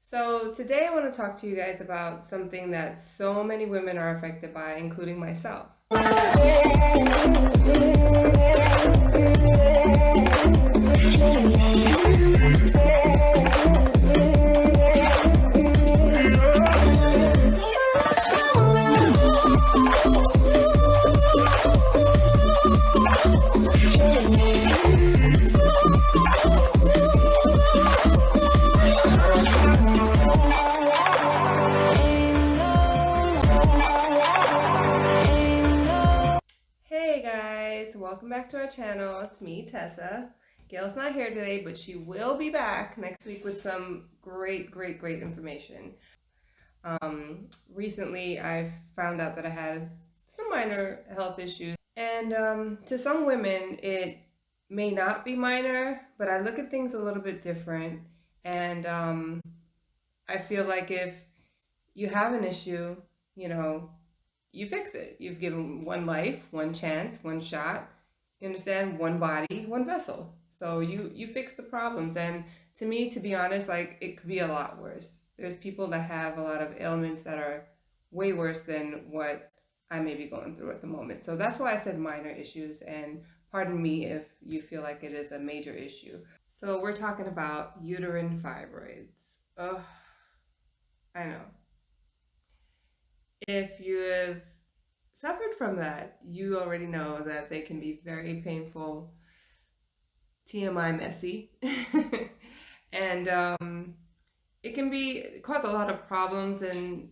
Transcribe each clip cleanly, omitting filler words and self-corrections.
So, today I want to talk to you guys about something that so many women are affected by, including myself. Hey guys, welcome back to our channel. It's me, Tessa. Gail's not here today, but she will be back next week with some great information. Recently, I found out that I had some minor health issues, and to some women, it may not be minor, but I look at things a little bit different, and I feel like if you have an issue, you know, you fix it. You've given one life, one chance, one shot. You understand? One body, one vessel. So you fix the problems. And to me, to be honest, like it could be a lot worse. There's people that have a lot of ailments that are way worse than what I may be going through at the moment. So that's why I said minor issues. And pardon me if you feel like it is a major issue. So we're talking about uterine fibroids. Oh, I know. If you have suffered from that, you already know that they can be very painful, TMI messy, and it can cause a lot of problems and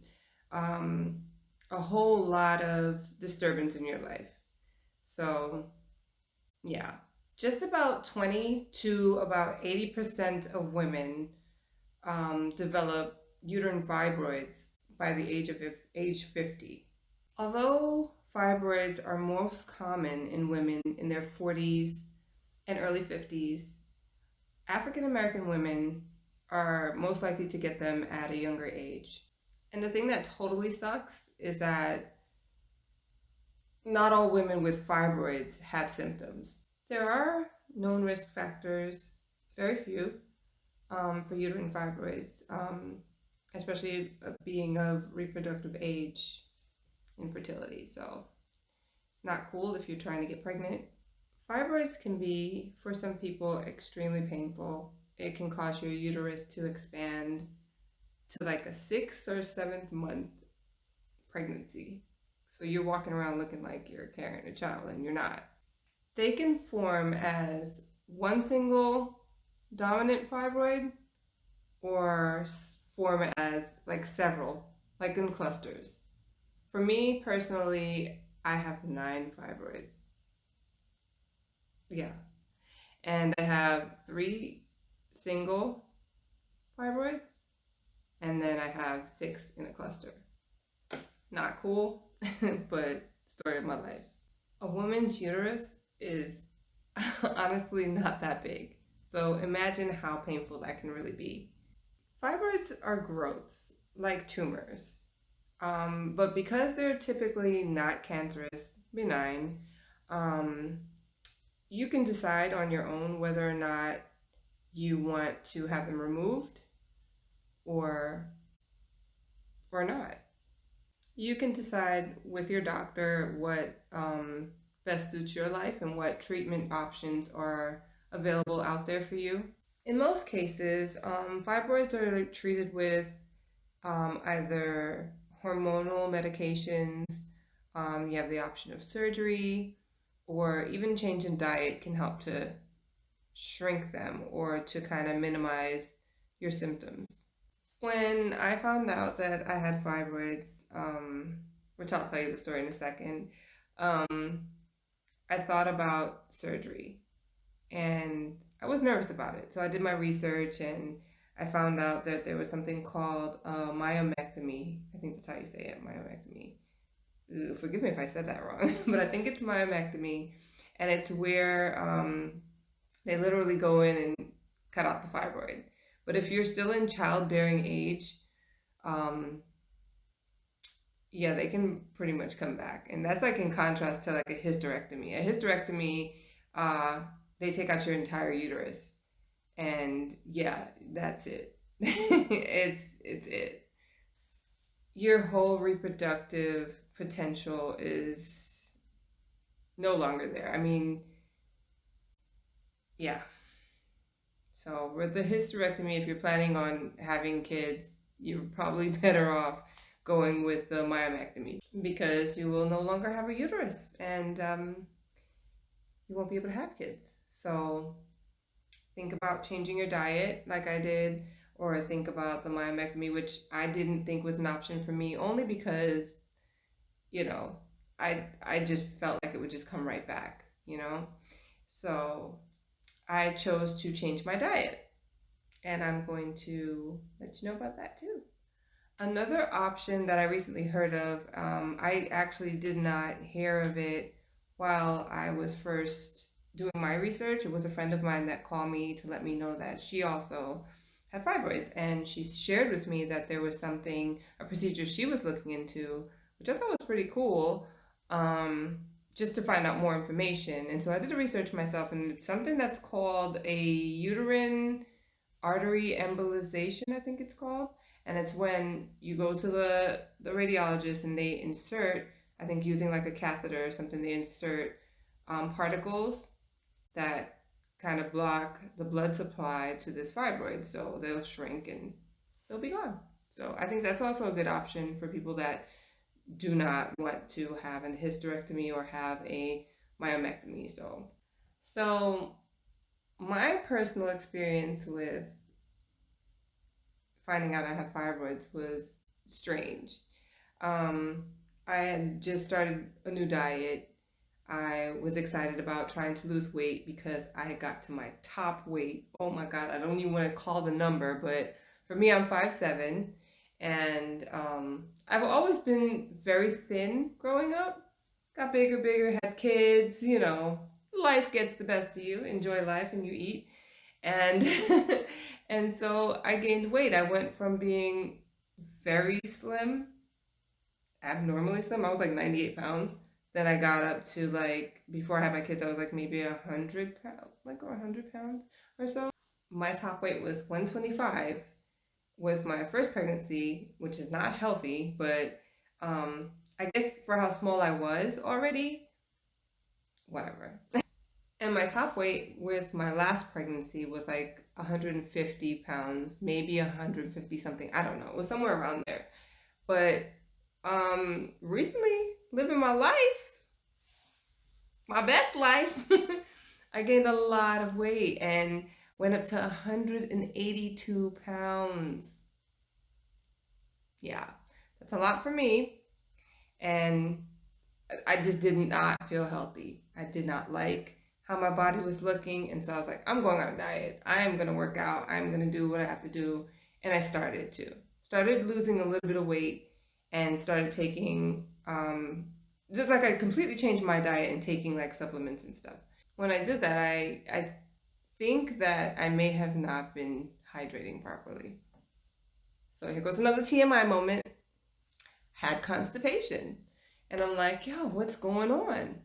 um, a whole lot of disturbance in your life. So, yeah, just about 20 to about 80% of women develop uterine fibroids by the age 50. Although fibroids are most common in women in their 40s and early 50s, African American women are most likely to get them at a younger age. And the thing that totally sucks is that not all women with fibroids have symptoms. There are known risk factors, very few, for uterine fibroids, especially being of reproductive age, infertility. So, not cool if you're trying to get pregnant. Fibroids can be, for some people, extremely painful. It can cause your uterus to expand to like a 6th or 7th month pregnancy. So you're walking around looking like you're carrying a child and you're not. They can form as one single dominant fibroid or form as like several, like in clusters. For me personally, I have 9 fibroids. Yeah. And I have 3 single fibroids, and then I have 6 in a cluster. Not cool, but story of my life. A woman's uterus is honestly not that big. So imagine how painful that can really be. Fibroids are growths, like tumors. But because they're typically not cancerous, benign, um, you can decide on your own whether or not you want to have them removed or not. You can decide with your doctor what best suits your life and what treatment options are available out there for you. In most cases, fibroids are treated with either hormonal medications, you have the option of surgery, or even change in diet can help to shrink them or to kind of minimize your symptoms. When I found out that I had fibroids, which I'll tell you the story in a second, um, I thought about surgery and I was nervous about it. So I did my research and I found out that there was something called myomectomy. I think that's how you say it, myomectomy. Ooh, forgive me if I said that wrong, but I think it's myomectomy. And it's where they literally go in and cut out the fibroid. But if you're still in childbearing age, um, yeah, they can pretty much come back. And that's like in contrast to like a hysterectomy. A hysterectomy, they take out your entire uterus. And yeah, that's it. it's it. Your whole reproductive potential is no longer there. I mean, yeah. So with the hysterectomy, if you're planning on having kids, you're probably better off going with the myomectomy because you will no longer have a uterus and you won't be able to have kids. So think about changing your diet like I did, or think about the myomectomy, which I didn't think was an option for me only because, you know, I just felt like it would just come right back, you know? So I chose to change my diet. And I'm going to let you know about that too. Another option that I recently heard of, I actually did not hear of it while I was first doing my research. It was a friend of mine that called me to let me know that she also had fibroids, and she shared with me that there was something, a procedure she was looking into, which I thought was pretty cool, um, just to find out more information. And so I did the research myself, and it's something that's called a uterine artery embolization, I think it's called. And it's when you go to the radiologist and they insert, I think using like a catheter or something, they insert particles that kind of block the blood supply to this fibroid. So they'll shrink and they'll be gone. So I think that's also a good option for people that do not want to have a hysterectomy or have a myomectomy. So my personal experience with finding out I had fibroids was strange. Um, I had just started a new diet. I was excited about trying to lose weight because I had got to my top weight. Oh my God, I don't even want to call the number, but for me, I'm 5'7", and I've always been very thin growing up. Got bigger, bigger, had kids, life gets the best of you, enjoy life, and you eat. And and so I gained weight. I went from being very slim, abnormally slim. I was like 98 pounds. Then I got up to, like, before I had my kids, I was like maybe 100 pounds, like, or 100 pounds or so. My top weight was 125 with my first pregnancy, which is not healthy, but I guess for how small I was already, whatever. And my top weight with my last pregnancy was like 150 pounds, maybe 150 something. I don't know. It was somewhere around there. But recently, living my life, my best life, I gained a lot of weight and went up to 182 pounds. Yeah, that's a lot for me. And I just did not feel healthy. I did not like how my body was looking. And so I was like, I'm going on a diet. I'm going to work out. I'm going to do what I have to do. And I started to. Started losing a little bit of weight and started taking, just like I completely changed my diet and taking like supplements and stuff. When I did that, I think that I may have not been hydrating properly. So here goes another TMI moment. Had constipation. And I'm like, yo, what's going on?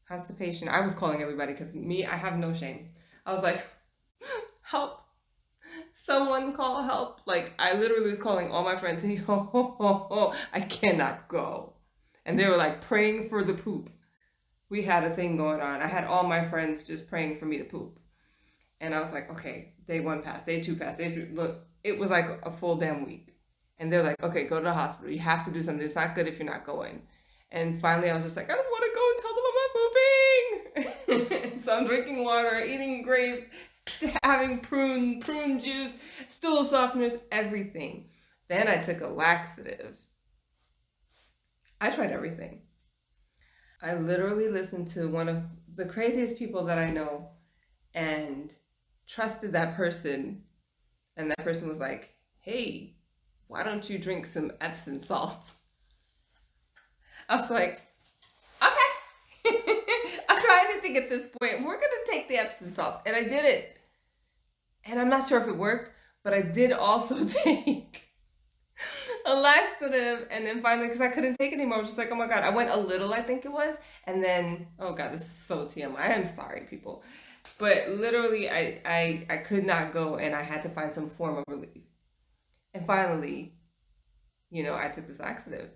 Constipation. I was calling everybody because me, I have no shame. I was like, help. Someone call help. Like, I literally was calling all my friends and, I cannot go. And they were like praying for the poop. We had a thing going on. I had all my friends just praying for me to poop. And I was like, okay, day one passed, day two passed, day three. Look, it was like a full damn week. And they're like, okay, go to the hospital. You have to do something. It's not good if you're not going. And finally, I was just like, I don't want to go and tell them I'm pooping. So I'm drinking water, eating grapes, having prune juice, stool softeners, everything. Then I took a laxative. I tried everything. I literally listened to one of the craziest people that I know and trusted that person. And that person was like, hey, why don't you drink some Epsom salts? I was like, okay. I'm trying to think at this point, we're going to take the Epsom salt. And I did it. And I'm not sure if it worked, but I did also take a laxative. And then finally, because I couldn't take it anymore, I was just like, oh my God. I went a little, I think it was. And then, oh God, this is so TMI. I'm sorry, people. But literally, I could not go, and I had to find some form of relief. And finally, I took this laxative.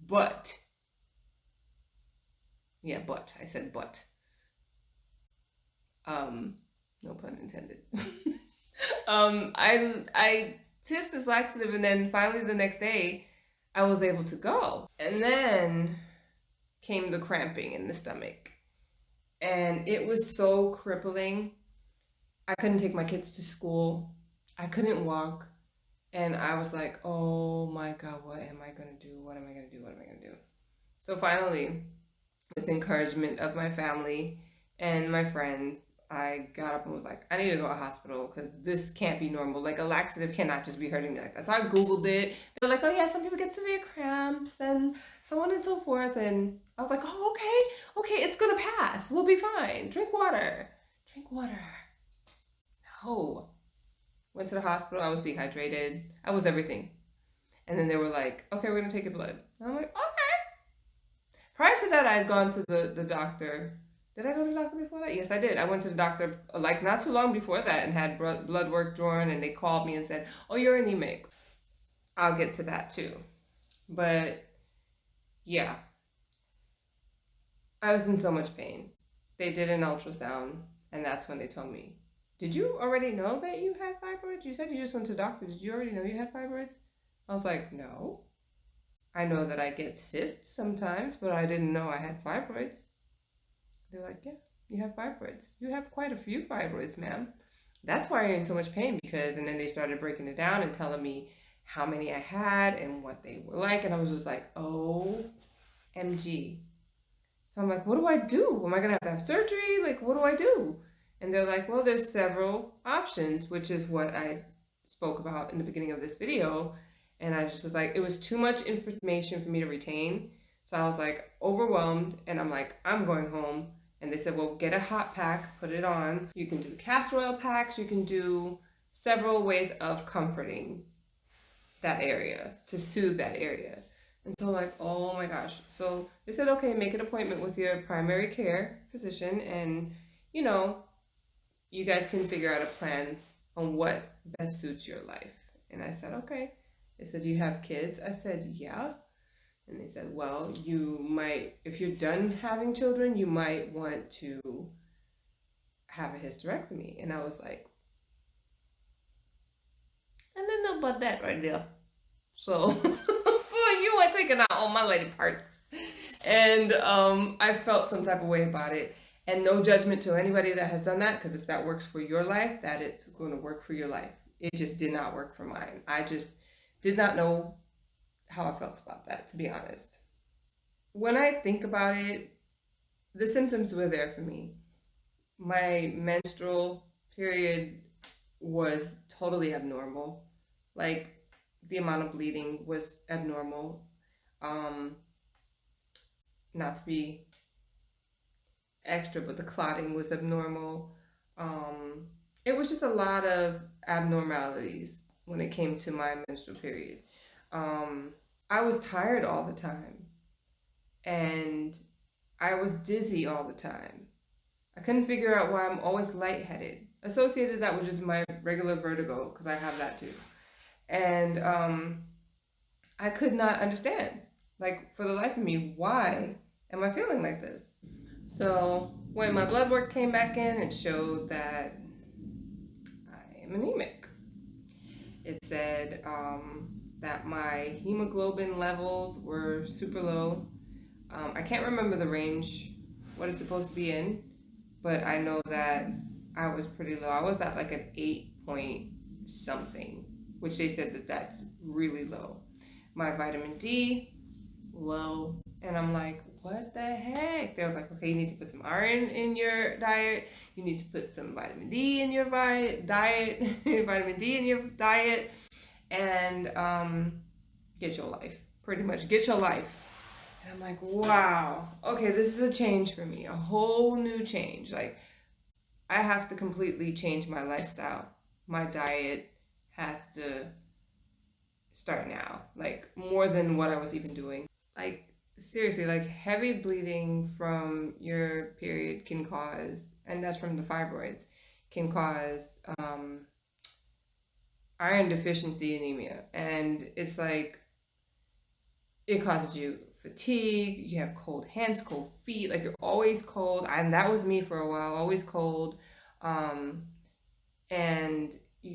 But, yeah, but, I said but. Um, no pun intended. I took this laxative, and then finally the next day, I was able to go. And then came the cramping in the stomach. And it was so crippling. I couldn't take my kids to school. I couldn't walk. And I was like, oh my God, what am I going to do? What am I going to do? What am I going to do? So finally, with encouragement of my family and my friends, I got up and was like, I need to go to a hospital because this can't be normal. Like, a laxative cannot just be hurting me like that. So I Googled it. They were like, oh yeah, some people get severe cramps and so on and so forth. And I was like, oh, okay, it's going to pass. We'll be fine. Drink water. Drink water. No. Went to the hospital. I was dehydrated. I was everything. And then they were like, okay, we're going to take your blood. And I'm like, okay. Prior to that, I had gone to the doctor. Did I go to the doctor before that? Yes, I did. I went to the doctor like not too long before that and had blood work drawn, and they called me and said, oh, you're anemic. I'll get to that too. But yeah, I was in so much pain. They did an ultrasound, and that's when they told me, did you already know that you had fibroids? You said you just went to the doctor. Did you already know you had fibroids? I was like, no. I know that I get cysts sometimes, but I didn't know I had fibroids. They're like, yeah, you have fibroids. You have quite a few fibroids, ma'am. That's why you're in so much pain because, and then they started breaking it down and telling me how many I had and what they were like. And I was just like, OMG. So I'm like, what do I do? Am I going to have surgery? Like, what do I do? And they're like, well, there's several options, which is what I spoke about in the beginning of this video. And I just was like, it was too much information for me to retain. So I was like overwhelmed, and I'm like, I'm going home. And they said, well, get a hot pack, put it on. You can do castor oil packs. You can do several ways of comforting that area, to soothe that area. And so I'm like, oh my gosh. So they said, okay, make an appointment with your primary care physician, and you guys can figure out a plan on what best suits your life. And I said, okay. They said, do you have kids? I said, yeah. And they said, well, you might, if you're done having children, you might want to have a hysterectomy. And I was like, I didn't know about that right there. So, so you were taking out all my lady parts. And I felt some type of way about it. And no judgment to anybody that has done that, because if that works for your life, that it's going to work for your life. It just did not work for mine. I just did not know how I felt about that, to be honest. When I think about it, the symptoms were there for me. My menstrual period was totally abnormal. Like, the amount of bleeding was abnormal. Not to be extra, but the clotting was abnormal. It was just a lot of abnormalities when it came to my menstrual period. I was tired all the time, and I was dizzy all the time. I couldn't figure out why I'm always lightheaded. Associated that with just my regular vertigo, because I have that too. And I could not understand, like, for the life of me, why am I feeling like this? So when my blood work came back in, it showed that I am anemic. It said that my hemoglobin levels were super low. I can't remember the range, what it's supposed to be in, but I know that I was pretty low. I was at like an 8 point something, which they said that that's really low. My vitamin D, low. And I'm like, what the heck? They was like, okay, you need to put some iron in your diet. You need to put some vitamin D in your diet, vitamin D in your diet, and get your life. Pretty much, get your life. And I'm like, wow, okay, this is a change for me, a whole new change. Like, I have to completely change my lifestyle. My diet has to start now, like more than what I was even doing. Like, seriously, like, heavy bleeding from your period can cause and that's from the fibroids, can cause iron deficiency anemia. And it's like it causes you fatigue, you have cold hands, cold feet, like you're always cold. And that was me for a while, always cold. Um, and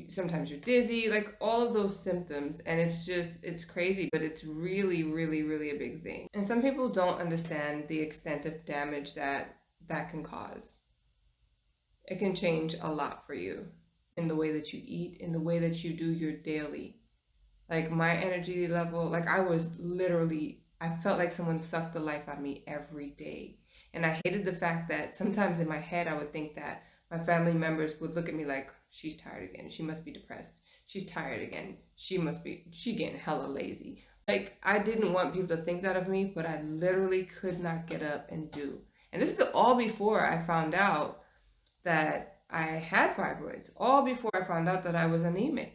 sometimes you're dizzy, like all of those symptoms. And it's crazy, but it's really, really, really a big thing. And some people don't understand the extent of damage that can cause. It can change a lot for you in the way that you eat, in the way that you do your daily. Like my energy level, like I was literally, I felt like someone sucked the life out of me every day. And I hated the fact that sometimes in my head I would think that my family members would look at me like, she's tired again. She must be depressed. She's tired again. She getting hella lazy. Like I didn't want people to think that of me, but I literally could not get up and do. And this is all before I found out that I had fibroids, all before I found out that I was anemic.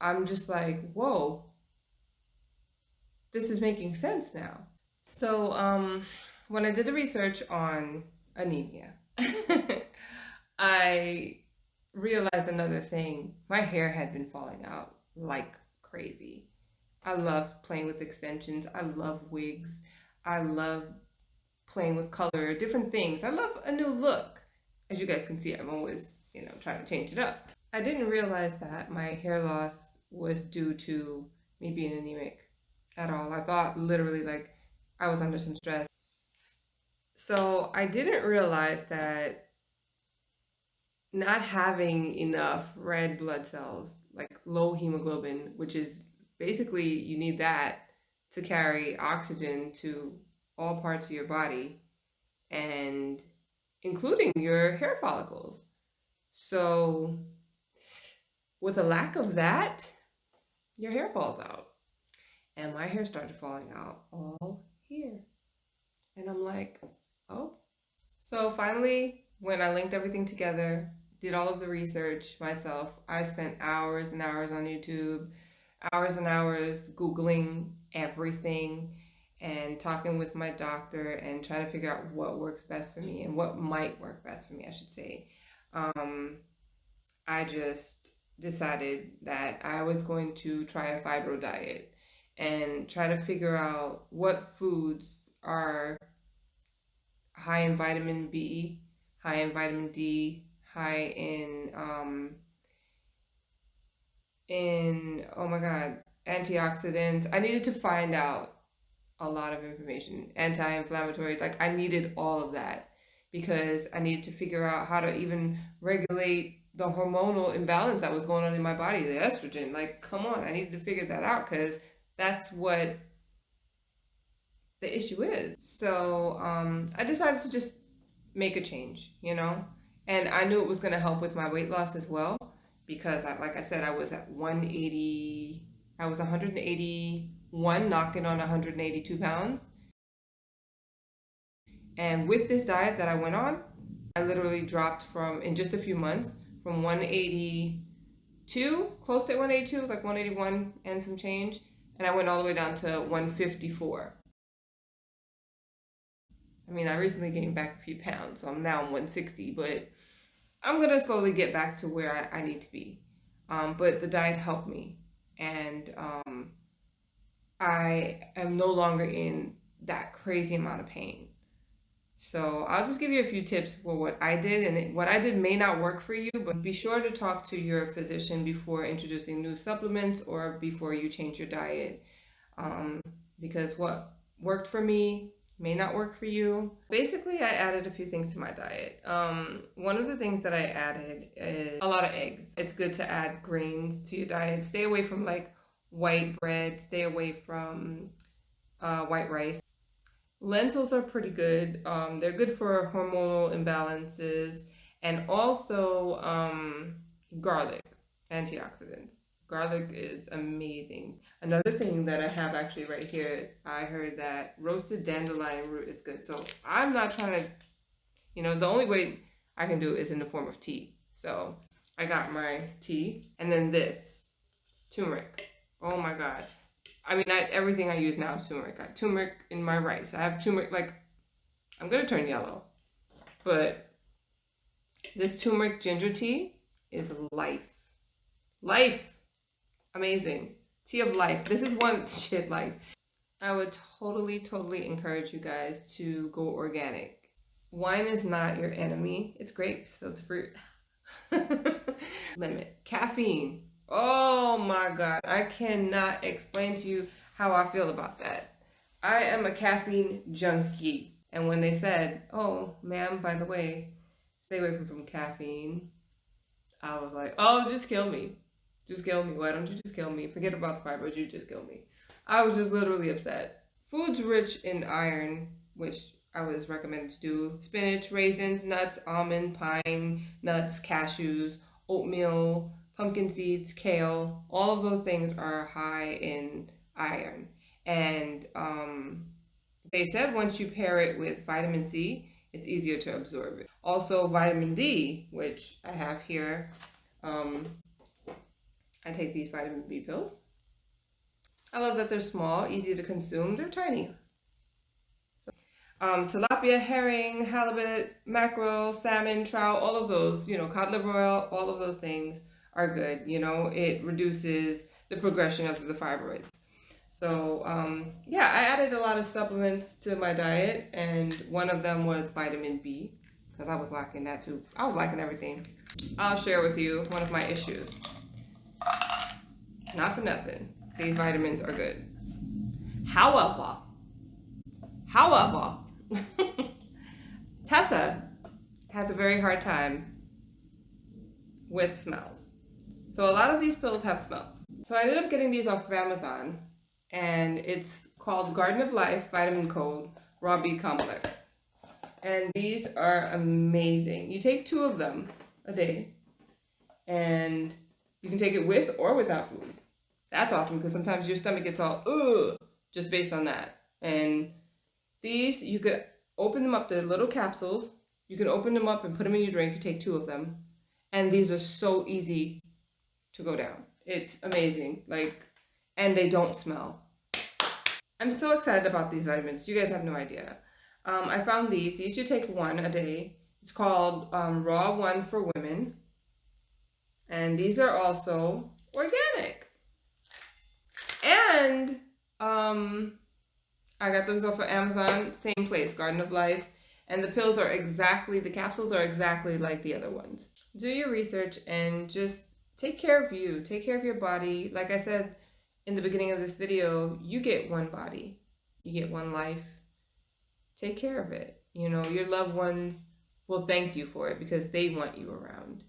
I'm just like, whoa, this is making sense now. So, when I did the research on anemia, I realized another thing. My hair had been falling out like crazy. I love playing with extensions. I love wigs. I love playing with color, different things. I love a new look. As you guys can see, I'm always, trying to change it up. I didn't realize that my hair loss was due to me being anemic at all. I thought literally like I was under some stress. So I didn't realize that not having enough red blood cells, like low hemoglobin, which is basically you need that to carry oxygen to all parts of your body and including your hair follicles. So with a lack of that, your hair falls out. And my hair started falling out all here. And I'm like, oh. So finally, when I linked everything together, did all of the research myself, I spent hours and hours on YouTube, hours and hours Googling everything and talking with my doctor and trying to figure out what works best for me and what might work best for me, I should say. I just decided that I was going to try a fibro diet and try to figure out what foods are high in vitamin B, high in vitamin D, high in oh my god, antioxidants. I needed to find out a lot of information. Anti-inflammatories, like I needed all of that because I needed to figure out how to even regulate the hormonal imbalance that was going on in my body, the estrogen. Like, come on, I needed to figure that out because that's what the issue is. So I decided to just make a change, and I knew it was going to help with my weight loss as well because, like I said, I was at 180, I was 181, knocking on 182 pounds. And with this diet that I went on, I literally dropped from, in just a few months, from 182, close to 182, it was like 181 and some change, and I went all the way down to 154. I mean, I recently gained back a few pounds, so I'm now 160, but I'm gonna slowly get back to where I need to be. But the diet helped me, and I am no longer in that crazy amount of pain. So I'll just give you a few tips for what I did, and what I did may not work for you, but be sure to talk to your physician before introducing new supplements or before you change your diet, because what worked for me may not work for you. Basically, I added a few things to my diet. One of the things that I added is a lot of eggs. It's good to add grains to your diet. Stay away from like white bread, stay away from white rice. Lentils are pretty good. They're good for hormonal imbalances, and also garlic, antioxidants. Garlic is amazing. Another thing that I have actually right here, I heard that roasted dandelion root is good. So I'm not trying to, the only way I can do it is in the form of tea. So I got my tea, and then this turmeric. Oh my god. I mean, everything I use now is turmeric. I have turmeric in my rice. I have turmeric, like, I'm going to turn yellow. But This turmeric ginger tea is life. Life. Amazing. Tea of life. This is one shit life. I would totally encourage you guys to go organic. Wine is not your enemy. It's grapes, so it's fruit. Limit. Caffeine. Oh my God. I cannot explain to you how I feel about that. I am a caffeine junkie. And when they said, oh, ma'am, by the way, stay away from caffeine, I was like, oh, just kill me. Just kill me. Why don't you just kill me? Forget about the fibroids. You just kill me. I was just literally upset. Foods rich in iron, which I was recommended to do: spinach, raisins, nuts, almond, pine nuts, cashews, oatmeal, pumpkin seeds, kale. All of those things are high in iron. And they said once you pair it with vitamin C, it's easier to absorb it. Also, vitamin D, which I have here. I take these vitamin B pills. I love that they're small, easy to consume. They're tiny. Tilapia, herring, halibut, mackerel, salmon, trout, all of those, cod liver oil, all of those things are good. It reduces the progression of the fibroids. So, yeah, I added a lot of supplements to my diet, and one of them was vitamin B, because I was lacking that too. I was lacking everything. I'll share with you one of my issues. Not for nothing, these vitamins are good. However, Tessa has a very hard time with smells. So a lot of these pills have smells. So I ended up getting these off of Amazon, and it's called Garden of Life Vitamin Code Raw B Complex. And these are amazing. You take 2 of them a day, and you can take it with or without food. That's awesome, because sometimes your stomach gets all, ugh, just based on that. And these, you could open them up. They're little capsules. You can open them up and put them in your drink. You take 2 of them. And these are so easy to go down. It's amazing. And they don't smell. I'm so excited about these vitamins. You guys have no idea. I found these. These you take 1 a day. It's called Raw 1 for Women. And these are also organic. And I got those off of Amazon, same place, Garden of Life. And the pills are the capsules are exactly like the other ones. Do your research and just take care of you. Take care of your body. Like I said in the beginning of this video, you get one body. You get one life. Take care of it. Your loved ones will thank you for it because they want you around.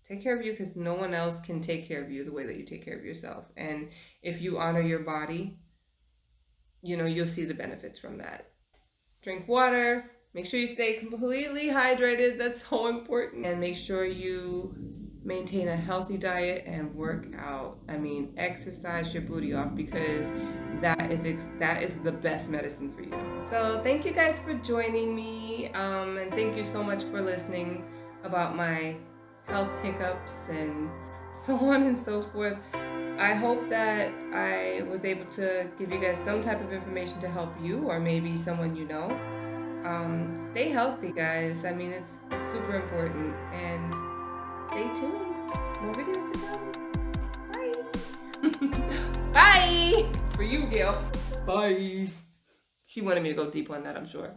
Take care of you, because no one else can take care of you the way that you take care of yourself. And if you honor your body, you'll see the benefits from that. Drink water. Make sure you stay completely hydrated. That's so important. And make sure you maintain a healthy diet and work out. Exercise your booty off, because that is the best medicine for you. So thank you guys for joining me. And thank you so much for listening about my health hiccups and so on and so forth. I hope that I was able to give you guys some type of information to help you, or maybe someone you know. Stay healthy, guys. It's super important. And stay tuned. More videos to come. Bye. Bye. For you, Gail. Bye. She wanted me to go deep on that, I'm sure.